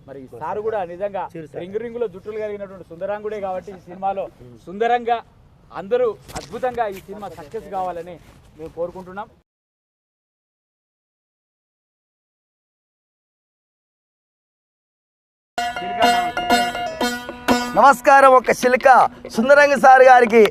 మరి సార్ కూడా నిజంగా రింగులో జుట్టులు కలిగినటువంటి సుందరాంగుడే కాబట్టి ఈ సినిమాలో సుందరంగా అందరూ అద్భుతంగా ఈ సినిమా సక్సెస్ కావాలని మేము కోరుకుంటున్నాం. నమస్కారం. ఒక చిలక సుందరంగ సార్ గారికి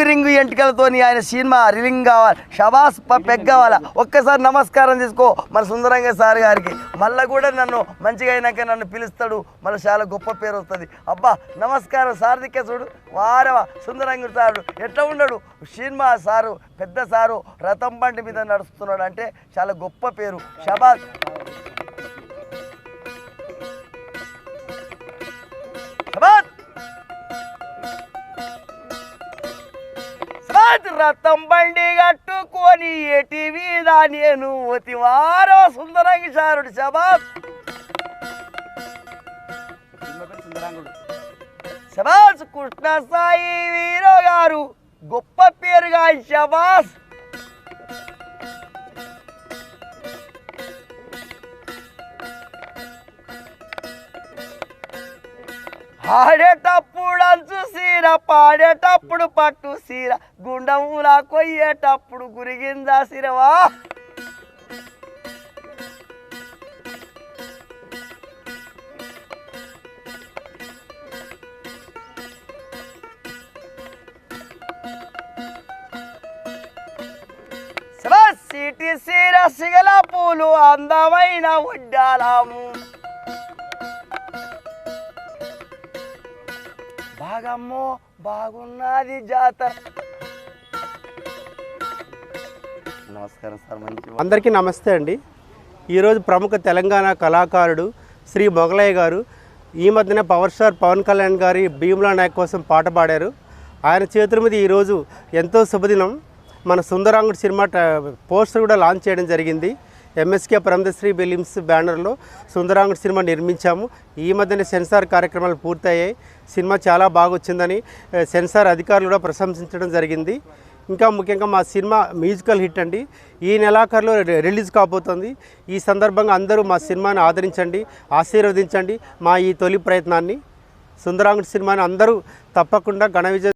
రింగు ఎంటికలతోని ఆయన సినిమా రిలీజ్ కావాలి. షబాస్ పెగ్ కావాలా. ఒక్కసారి నమస్కారం తీసుకో మన సుందరంగ సార్ గారికి. మళ్ళీ కూడా నన్ను మంచిగా అయినాక నన్ను పిలుస్తాడు, మళ్ళీ చాలా గొప్ప పేరు వస్తుంది. అబ్బా నమస్కారం సార్ దిక్కే చూడు. వారవా సుందరంగ సారు ఎట్లా ఉన్నాడు. సినిమా సారు పెద్ద సారు రథం బండి మీద నడుస్తున్నాడు అంటే చాలా గొప్ప పేరు. షబాస్ షబాస్ రథం బండి కట్టుకొని ఎటివి నేను ఒతివారో సుందరంగి సారుడు. శబాస్ శబాస్ కృష్ణ సాయి వీరో గారు గొప్ప పేరుగా. శబాస్ ఆడేటప్పుడు అంచు సీర, పాడేటప్పుడు పట్టు సీర, గుండములా కొయ్యేటప్పుడు గురిగిందా సిరవా. సిటీ సీర సిగల పూలు అందమైన ఉడ్డాలము. బాగమ్మో బాగున్నది జాతర. నమస్కారం సార్. మంచి అందరికీ నమస్తే అండి. ఈరోజు ప్రముఖ తెలంగాణ కళాకారుడు శ్రీ మొగలయ్య గారు ఈ మధ్యన పవర్ స్టార్ పవన్ కళ్యాణ్ గారి భీమ్లా నాయక్ కోసం పాట పాడారు. ఆయన చేతుల మీద ఈరోజు ఎంతో శుభదినం. మన సుందరాంగుడు సినిమా పోస్టర్ కూడా లాంచ్ చేయడం జరిగింది. ఎంఎస్కే పరమదశ్రీ ఫిలిమ్స్ బ్యానర్లో సుందరాంగుడు సినిమా నిర్మించాము. ఈ మధ్యనే సెన్సార్ కార్యక్రమాలు పూర్తయ్యాయి. సినిమా చాలా బాగా వచ్చిందని సెన్సార్ అధికారులు కూడా ప్రశంసించడం జరిగింది. ఇంకా ముఖ్యంగా మా సినిమా మ్యూజికల్ హిట్ అండి. ఈ నెలాఖరులో రిలీజ్ కాబోతుంది. ఈ సందర్భంగా అందరూ మా సినిమాని ఆదరించండి, ఆశీర్వదించండి. మా ఈ తొలి ప్రయత్నాన్ని సుందరాంగుడు సినిమాని అందరూ తప్పకుండా ఘన విజయం